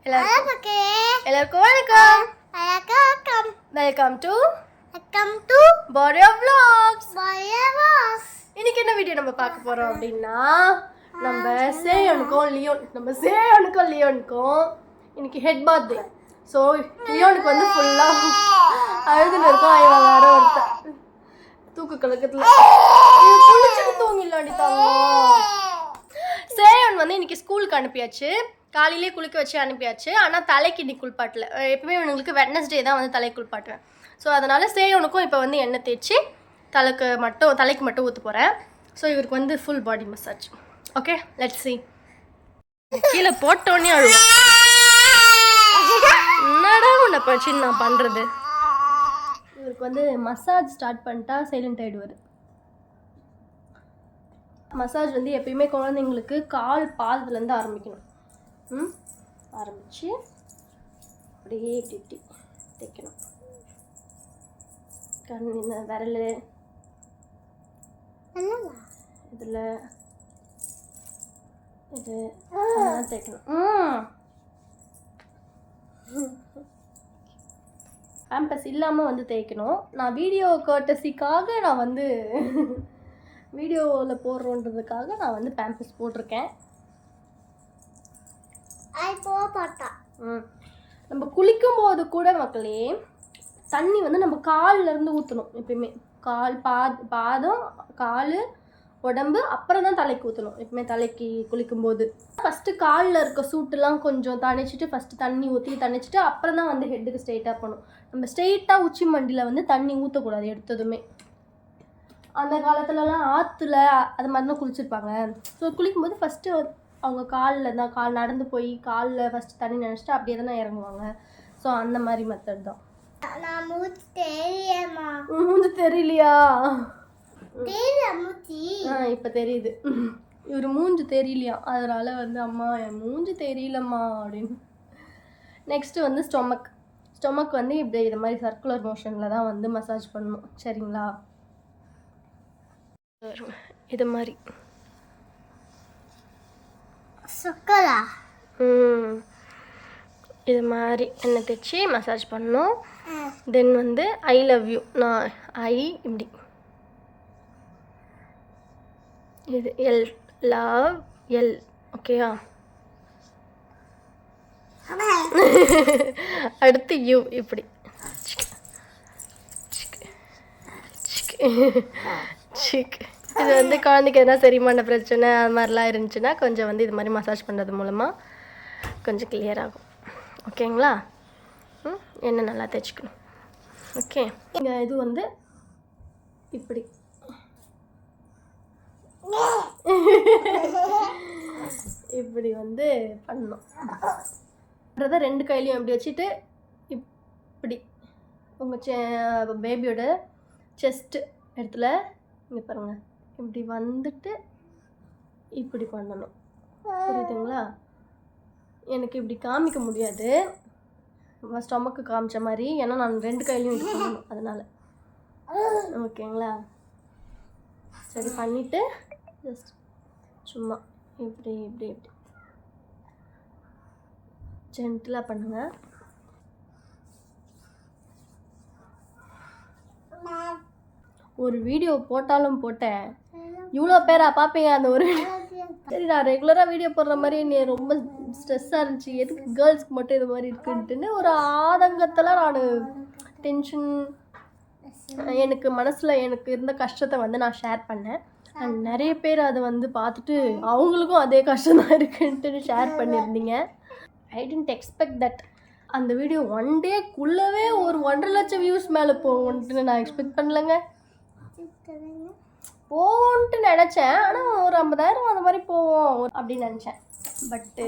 எல்லாருக்கும் வணக்கம். Welcome to Borya Vlogs. இன்னைக்கு என்ன வீடியோ நம்ம பார்க்க போறோம் அப்படின்னா, நம்ம சேயனுக்கும் லியோனுக்கும் இன்னைக்கு ஹெட் பாத் டே. ஸோ லியோனுக்கு வந்து ஃபுல்லா அழுதுன்னு இருக்கும். இவன் வேற ஒருத்தர் தூக்கு கலக்கத்துல குளிச்சுட்டு தூங்கிடலாண்டிட்டாங்க. சேயன் வந்து இன்னைக்கு ஸ்கூலுக்கு அனுப்பியாச்சு. காலையிலே குளிக்க வச்சு அனுப்பியாச்சு. ஆனால் தலைக்கு இன்னைக்கு குளிப்பாட்டல. எப்பவுமே இவங்களுக்கு வெட்னஸ்டே தான் வந்து தலைக்கு குளிப்பாட்டுவேன். ஸோ அதனால் சேயனுக்கும் இப்போ வந்து எண்ணெய் தேய்ச்சி தலைக்கு மட்டும் ஊற்ற போகிறேன். ஸோ இவருக்கு வந்து full body massage. Okay, let's see. கீழே போட்டோன்னே அழுவோம். என்னடா உன்னை பற்றி நான் பண்ணுறது. இவருக்கு வந்து மசாஜ் ஸ்டார்ட் பண்ணிட்டா சைலண்ட் ஆகிடுவார். மசாஜ் வந்து எப்பயுமே குழந்தைங்களுக்கு கால் பாதத்துலேருந்து ஆரம்பிக்கணும். ஆரம்பித்து அப்படியே இப்படி தைக்கணும். கண் இந்த விரல் இதில் இது தைக்கணும். பேம்பஸ் இல்லாமல் வந்து தேய்க்கணும். நான் வீடியோ கர்ட்டசிக்காக நான் வந்து வீடியோவில் போடுறோன்றதுக்காக நான் வந்து பேம்பஸ் போட்டிருக்கேன். நம்ம குளிக்கும் போது கூட மக்களே தண்ணி வந்து நம்ம காலில் இருந்து ஊற்றணும். எப்பயுமே பாதம் கால் உடம்பு அப்புறம் தான் தலைக்கு ஊற்றணும். எப்பவுமே தலைக்கு குளிக்கும்போது ஃபஸ்ட்டு காலில் இருக்க சூட்டுலாம் கொஞ்சம் தணிச்சிட்டு ஃபஸ்ட்டு தண்ணி ஊற்றி தணிச்சிட்டு அப்புறம் தான் வந்து ஹெட்டுக்கு ஸ்ட்ரெயிட்டாக போகணும். நம்ம ஸ்ட்ரெயிட்டாக உச்சி மண்டியில் வந்து தண்ணி ஊற்றக்கூடாது எடுத்ததுமே. அந்த காலத்துலலாம் ஆற்றுல அது மாதிரி தான் குளிச்சிருப்பாங்க. ஸோ குளிக்கும்போது ஃபஸ்ட்டு அவங்க காலில் தான் நடந்து போய் காலில் ஃபஸ்ட்டு தண்ணி நினச்சிட்டு அப்படியே தானே இறங்குவாங்க. ஸோ அந்த மாதிரி மெத்தட் தான். மூஞ்சி தெரியலையா? இப்போ தெரியுது. இவர் மூஞ்சி தெரியலையா, அதனால் வந்து அம்மா என் மூஞ்சி தெரியலம்மா அப்படின்னு. நெக்ஸ்ட்டு வந்து ஸ்டொமக் வந்து இப்படி இது மாதிரி சர்க்குலர் மோஷனில் தான் வந்து மசாஜ் பண்ணணும். சரிங்களா? இது மாதிரி இது மாதிரி எண்ணெய் தேய்ச்சி மசாஜ் பண்ணணும். தென் வந்து ஐ லவ் யூ, நான் இப்படி இது லவ் ஓகேயா? அடுத்து யூ இப்படி இது வந்து குழந்தைக்கு எதனா செரிமான பிரச்சனை அது மாதிரிலாம் இருந்துச்சுன்னா கொஞ்சம் வந்து இது மாதிரி மசாஜ் பண்ணுறது மூலமாக கொஞ்சம் கிளியர் ஆகும். ஓகேங்களா? எண்ணெய் நல்லா தேய்ச்சிக்கணும். ஓகே, இங்கே இது வந்து இப்படி இப்படி வந்து பண்ணணும். அப்புறம் ரெண்டு கையிலையும் இப்படி வச்சுட்டு இப்படி உங்கள் பேபியோட செஸ்ட் இடத்துல இங்கே பாருங்கள் இப்படி வந்துட்டு இப்படி பண்ணணும். புரியுதுங்களா? எனக்கு இப்படி காமிக்க முடியாது ஸ்டொமக்கு காமிச்ச மாதிரி, ஏன்னா நான் ரெண்டு கையிலையும் இது பண்ணணும் அதனால். ஓகேங்களா? சரி, பண்ணிவிட்டு ஜஸ்ட் சும்மா இப்படி இப்படி இப்படி ஜென்டிலாக பண்ணுங்கள். ஒரு வீடியோ போட்டாலும் போட்டேன், இவ்வளோ பேரா பார்ப்பீங்க அந்த ஒரு சரி, நான் ரெகுலராக வீடியோ போடுற மாதிரி நீ ரொம்ப ஸ்ட்ரெஸ்ஸாக இருந்துச்சு, எதுக்கு கேர்ள்ஸ்க்கு மட்டும் இது மாதிரி இருக்குன்ட்டுன்னு ஒரு ஆதங்கத்தில் நான் டென்ஷன் எனக்கு மனசில் எனக்கு இருந்த கஷ்டத்தை வந்து நான் ஷேர் பண்ணேன். அண்ட் நிறைய பேர் அதை வந்து பார்த்துட்டு அவங்களுக்கும் அதே கஷ்டம் தான் இருக்குன்ட்டு ஷேர் பண்ணியிருந்தீங்க. ஐ டென்ட் எக்ஸ்பெக்ட் தட் அந்த வீடியோ ஒன் டேக்குள்ளவே ஒரு 1.5 லட்சம் வியூஸ் மேலே போகும்ன்ட்டு நான் எக்ஸ்பெக்ட் பண்ணலைங்க. போவோன்ட்டு நினச்சேன், ஆனால் ஒரு 50,000 அந்த மாதிரி போவோம் அப்படின்னு நினச்சேன். பட்டு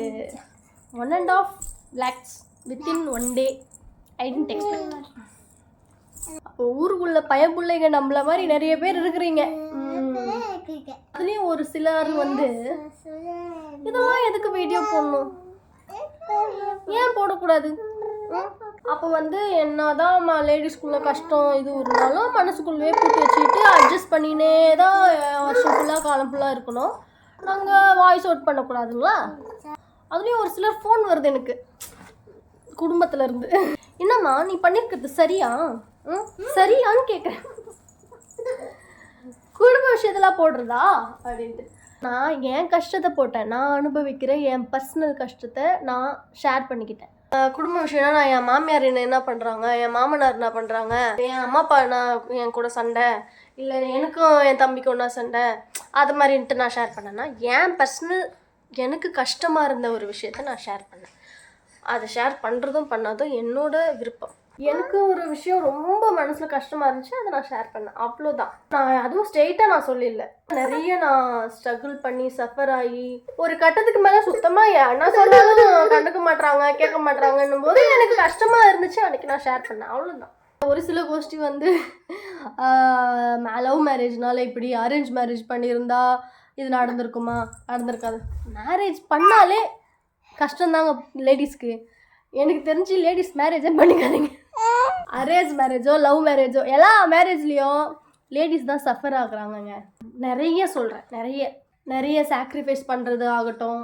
1.5 lakhs within 1 day. I didn't expect. அப்போ ஊருக்குள்ள பயப்புள்ளைங்க நம்மள மாதிரி நிறைய பேர் இருக்கிறீங்க. அதுலேயும் ஒரு சிலர் வந்து இதெல்லாம் எதுக்கு வீடியோ போடணும், ஏன் போடக்கூடாது? அப்போ வந்து என்னதான் லேடிஸ்குள்ளே கஷ்டம் இது இருந்தாலும் மனசுக்குள்ளே பூட்டி வச்சுக்கிட்டு அட்ஜஸ்ட் பண்ணினே தான் வருஷம் ஃபுல்லாக காலம் ஃபுல்லாக இருக்கணும். நாங்கள் வாய்ஸ் அவுட் பண்ணக்கூடாதுங்களா? அதுலேயும் ஒரு சிலர் ஃபோன் வருது எனக்கு, குடும்பத்துல இருந்து. என்னம்மா நீ பண்ணிருக்கிறது சரியா? சரியான்னு கேட்குறேன். குடும்ப விஷயத்தெல்லாம் போடுறதா அப்படின்ட்டு. நான் என் கஷ்டத்தை போட்டேன், நான் அனுபவிக்கிற என் பர்சனல் கஷ்டத்தை நான் ஷேர் பண்ணிக்கிட்டேன். குடும்ப விஷயம்னா நான் என் மாமியார் என்ன பண்ணுறாங்க, என் மாமனார் என்ன பண்ணுறாங்க, என் அம்மா அப்பா என் கூட சண்டை, இல்லை எனக்கும் என் தம்பிக்கும் ஒன்றா சண்டை, அது மாதிரின்ட்டு நான் ஷேர் பண்ணேன்னா என் பர்சனல் எனக்கு கஷ்டமாக இருந்த ஒரு விஷயத்த நான் ஷேர் பண்ணேன். அதை ஷேர் பண்ணுறதும் பண்ணாதும் என்னோட விருப்பம். எனக்கு ஒரு விஷயம் ரொம்ப மனசில் கஷ்டமாக இருந்துச்சு, அதை நான் ஷேர் பண்ணேன், அவ்வளோதான். நான் அதுவும் ஸ்ட்ரெயிட்டாக நான் சொல்லிடல. நிறைய நான் ஸ்ட்ரகிள் பண்ணி சஃபர் ஆகி ஒரு கட்டத்துக்கு மேலே சுத்தமாக என்ன சொன்னாலும் கண்டுக்க மாட்றாங்க, கேட்க மாட்றாங்கன்னும் போது எனக்கு கஷ்டமாக இருந்துச்சு, அன்றைக்கி நான் ஷேர் பண்ணேன், அவ்வளோதான். ஒரு சில கோஷ்டி வந்து லவ் மேரேஜ்னால இப்படி, அரேஞ்ச் மேரேஜ் பண்ணியிருந்தா இது நடந்திருக்குமா, நடந்திருக்காது. மேரேஜ் பண்ணாலே கஷ்டம்தாங்க லேடிஸ்க்கு. எனக்கு தெரிஞ்சு லேடிஸ் மேரேஜே பண்ணிக்காதீங்க. அரேஞ்ச் மேரேஜோ லவ் மேரேஜோ எல்லா மேரேஜ்லேயும் லேடிஸ் தான் சஃபர் ஆகுறாங்கங்க. நிறைய சொல்கிறேன், நிறைய சாக்ரிஃபைஸ் பண்ணுறது ஆகட்டும்,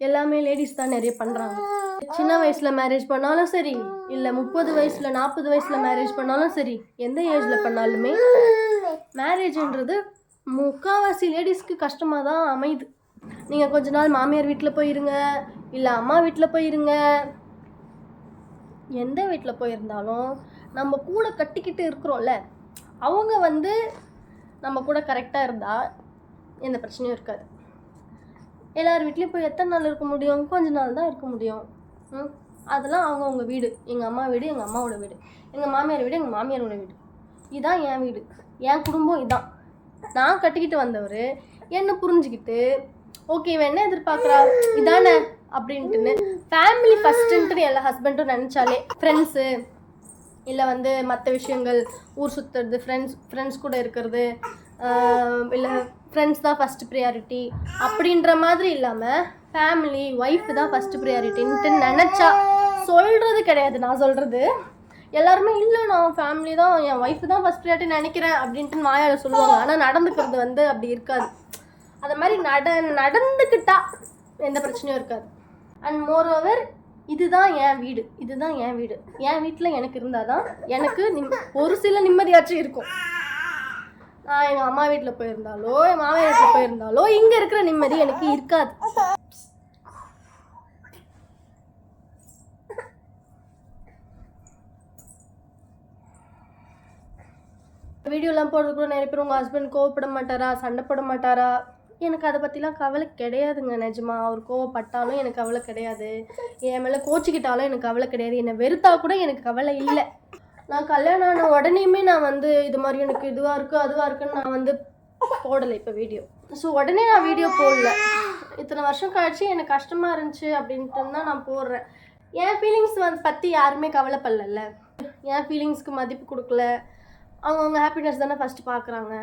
எல்லாமே லேடிஸ் தான் நிறைய பண்ணுறாங்க. சின்ன வயசில் மேரேஜ் பண்ணாலும் சரி, இல்லை 30 வயசில் 40 வயசில் மேரேஜ் பண்ணாலும் சரி, எந்த ஏஜில் பண்ணாலுமே மேரேஜ்ன்றது முக்கால்வாசி லேடிஸ்க்கு கஷ்டமாக தான் அமையுது. நீங்கள் கொஞ்ச நாள் மாமியார் வீட்டில் போயிருங்க, இல்லை அம்மா வீட்டில் போயிருங்க, எந்த வீட்டில் போயிருந்தாலும் நம்ம கூட கட்டிக்கிட்டு இருக்கிறோம்ல, அவங்க வந்து நம்ம கூட கரெக்டாக இருந்தால் எந்த பிரச்சனையும் இருக்காது. எல்லார் வீட்லேயும் போய் எத்தனை நாள் இருக்க முடியும்? கொஞ்ச நாள் தான் இருக்க முடியும். அதெல்லாம் அவங்கவுங்க வீடு. எங்கள் அம்மா வீடு எங்கள் அம்மாவோட வீடு, எங்கள் மாமியார் வீடு எங்கள் மாமியாரோட வீடு, இதுதான் என் வீடு, என் குடும்பம் இதான். நான் கட்டிக்கிட்டு வந்தவர் என்னை புரிஞ்சுக்கிட்டு ஓகே இவன் என்ன எதிர்பார்க்குறா இதானே அப்படின்ட்டுன்னு ஃபேமிலி ஃபஸ்ட்டுன்ட்டு எல்லா ஹஸ்பண்டும் நினச்சாலே, ஃப்ரெண்ட்ஸு இல்லை வந்து மற்ற விஷயங்கள், ஊர் சுற்றுறது, ஃப்ரெண்ட்ஸ் கூட இருக்கிறது, இல்லை ஃப்ரெண்ட்ஸ் தான் ஃபஸ்ட்டு ப்ரியாரிட்டி அப்படின்ற மாதிரி இல்லாமல் ஃபேமிலி ஒய்ஃபு தான் ஃபஸ்ட்டு ப்ரியாரிட்டின்ட்டு நினச்சா, சொல்கிறது கிடையாது நான் சொல்கிறது, எல்லாருமே இல்லை நான் ஃபேமிலி தான் என் ஒய்ஃபு தான் ஃபஸ்ட் ப்ரியாரிட்டி நினைக்கிறேன் அப்படின்ட்டு வாயால் சொல்லுவாங்க. ஆனால் நடந்துக்கிறது வந்து அப்படி இருக்காது. அது மாதிரி நடந்துக்கிட்டா எந்த பிரச்சனையும் இருக்காது. அண்ட் மோரோவர் இதுதான் என் வீடு, இதுதான் என் வீடு, என் வீட்டில் எனக்கு இருந்தால் தான் எனக்கு ஒரு சில நிம்மதியாச்சும் இருக்கும். நான் எங்கள் அம்மா வீட்டில் போயிருந்தாலோ என் மாமியார் வீட்டில் போயிருந்தாலோ இங்கே இருக்கிற நிம்மதி எனக்கு இருக்காது. வீடியோலாம் போடுறது கூட நிறைய பேர் உங்கள் ஹஸ்பண்ட் கோவப்பட மாட்டாரா, சண்டை போட மாட்டாரா, எனக்கு அதை பற்றிலாம் கவலை கிடையாதுங்க. நிஜமா அவர் கோவப்பட்டாலும் எனக்கு கவலை கிடையாது, என் மேலே கோச்சிக்கிட்டாலும் எனக்கு கவலை கிடையாது, என்னை வெறுத்தா கூட எனக்கு கவலை இல்லை. நான் கல்யாணம் ஆன உடனேயுமே நான் வந்து இது மாதிரி எனக்கு இதுவாக இருக்குது அதுவாக இருக்குன்னு நான் வந்து போடலை இப்போ வீடியோ. ஸோ உடனே நான் வீடியோ போடல, இத்தனை வருஷம் கழிச்சு எனக்கு கஷ்டமாக இருந்துச்சு அப்படின்ட்டு தான் நான் போடுறேன். என் ஃபீலிங்ஸ் பற்றி யாருமே கவலைப்படல, என் ஃபீலிங்ஸ்க்கு மதிப்பு கொடுக்கல, அவங்கவுங்க ஹாப்பினஸ் தானே ஃபஸ்ட்டு பார்க்குறாங்க.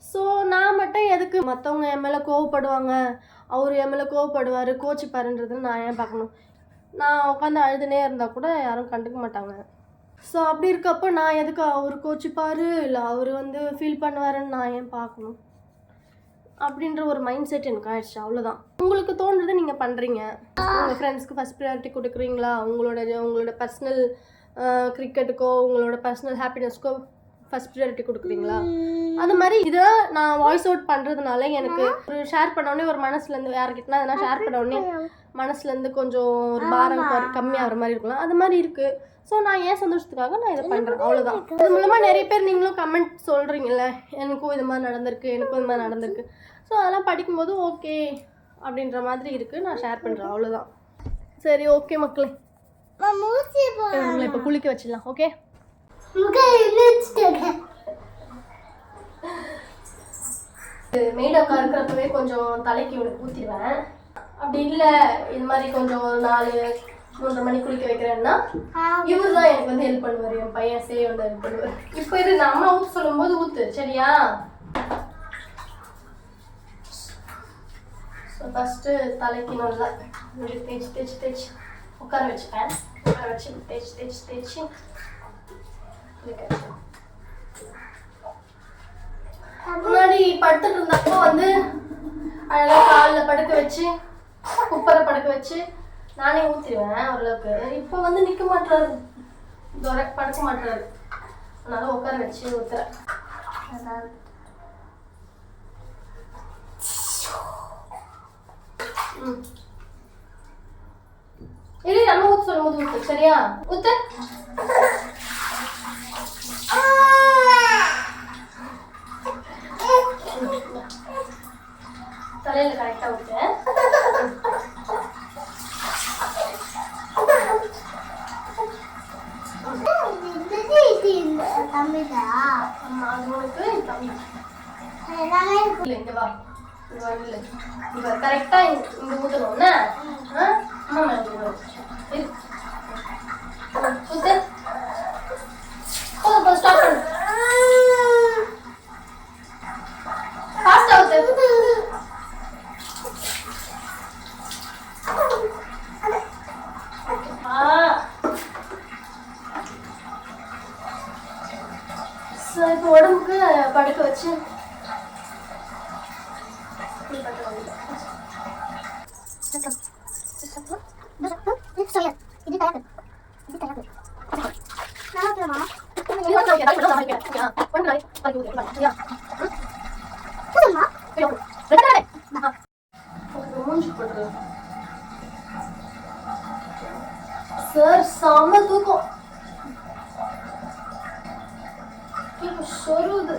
ஸோ நான் மட்டும் எதுக்கு மற்றவங்க என் மேலே கோவப்படுவாங்க, அவர் என் மேலே கோவப்படுவார் கோச்சிப்பாருன்றது நான் ஏன் பார்க்கணும்? நான் உட்காந்து அழுதுனே இருந்தால் கூட யாரும் கண்டுக்க மாட்டாங்க. ஸோ அப்படி இருக்கப்போ நான் எதுக்கு அவர் கோச்சிப்பார் இல்லை அவர் வந்து ஃபீல் பண்ணுவாருன்னு நான் ஏன் பார்க்கணும்? அப்படின்ற ஒரு மைண்ட் செட் எனக்கு ஆயிடுச்சு, அவ்வளோதான். உங்களுக்கு தோன்றது நீங்கள் பண்ணுறீங்க, உங்கள் ஃப்ரெண்ட்ஸ்க்கு ஃபஸ்ட் ப்ரியாரிட்டி கொடுக்குறீங்களா, உங்களோட பர்சனல் கிரிக்கெட்டுக்கோ உங்களோட பர்சனல் ஹாப்பினஸ்க்கோ ஃபஸ்ட் ப்ரியாரிட்டி கொடுக்குறீங்களா? அது மாதிரி இதை நான் வாய்ஸ் அவுட் பண்ணுறதுனால எனக்கு ஒரு ஷேர் பண்ணோடனே ஒரு மனசுலேருந்து யார்கிட்டனா எதனா ஷேர் பண்ணோடனே மனசுலேருந்து கொஞ்சம் ஒரு பாரம் கம்மியாகிற மாதிரி இருக்கலாம், அது மாதிரி இருக்குது. ஸோ நான் ஏன் சந்தோஷத்துக்காக நான் இதை பண்ணுறேன், அவ்வளோதான். அது மூலமாக நிறைய பேர் நீங்களும் கமெண்ட் சொல்கிறீங்கல்ல, எனக்கும் இது மாதிரி நடந்திருக்கு, எனக்கும் இது மாதிரி நடந்திருக்கு. ஸோ அதெல்லாம் படிக்கும்போது ஓகே அப்படின்ற மாதிரி இருக்குது, நான் ஷேர் பண்ணுறேன், அவ்வளோதான். சரி ஓகே மக்களே, உங்களை இப்போ குளிக்க வச்சிடலாம். ஓகே மேடக்கா இருக்கிறப்பவே கொஞ்சம் தலைக்கு ஊற்றிடுவேன். அப்படி இல்லை இது மாதிரி கொஞ்சம் ஒரு 4-3 மணி குளிக்க வைக்கிறேன்னா இவர் தான் எனக்கு வந்து ஹெல்ப் பண்ணுவார், என் பையன் சேவ் வந்து ஹெல்ப் பண்ணுவார். இப்போ இது நான் அம்மா ஊற்று சொல்லும் போது ஊற்று சரியா? ஸோ ஃபஸ்ட்டு தலைக்கு நல்லா தேய்ச்சி உட்கார வச்சுப்பேன், உட்கார வச்சு தேய்ச்சி முன்னாடி படுத்துட்டு இருந்தப்போ வந்து அழகாக காலில் படுக்க வச்சு குப்பரை படுக்க வச்சு நானே ஊற்றிடுவேன் ஓரளவுக்கு. இப்போ வந்து நிற்க மாட்டாரு, படுக்க மாட்டாரு, அதனால உட்கார வச்சு ஊற்றுறேன். இல்லை நம்ம ஊற்ற சொல்லும் போது ஊற்று, சரியா? ஊற்று. தலையில் கரெக்டாக ஊற்று. கரெக்டா இங்க ஊத்தணும்னா இப்போ உடம்புக்கு படுக்க வச்சு சார் செம்ம தூக்கம் சொருது.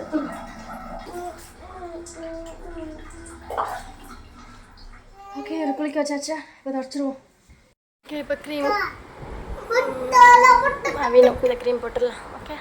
ஓகே ஒரு குளிக்க வச்சாச்சா, இப்போ தொடச்சிருவோம். ஓகே இப்போ க்ரீம் வேணும், இந்த க்ரீம் போட்டுடலாம். ஓகே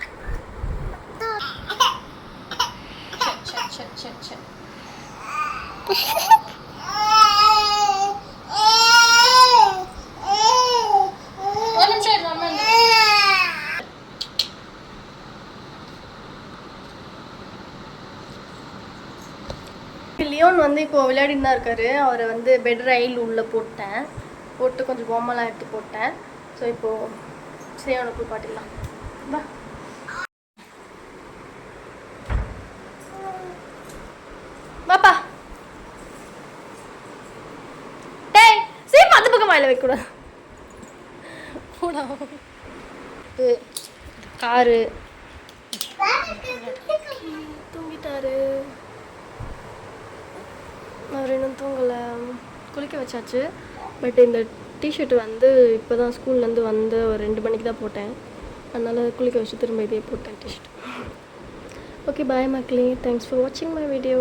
லியோன் வந்து இப்போ விளையாடின்னு தான் இருக்காரு. அவரை வந்து பெட் ரயில் உள்ளே போட்டு கொஞ்சம் பொம்மைலாம் எடுத்து போட்டேன். ஸோ இப்போது சரி அவனை போய் பாட்டிடலாம். பா பாப்பா டேய் சீமா அந்த பக்கம் வாயில வைக்கக்கூடாது. காரு தூங்கிட்டாரு, அவர் இன்னும் தூங்கலை. குளிக்க வச்சாச்சு. பட் இந்த டிஷர்ட் வந்து இப்போ தான் ஸ்கூல்லேருந்து வந்து ஒரு 2 மணிக்கு தான் போட்டேன். அதனால் குளிக்க வச்சு திரும்ப இதே போட்டேன் டிஷர்ட். ஓகே பாய் மக்களே, தேங்க்ஸ் ஃபார் வாட்சிங் மை வீடியோ.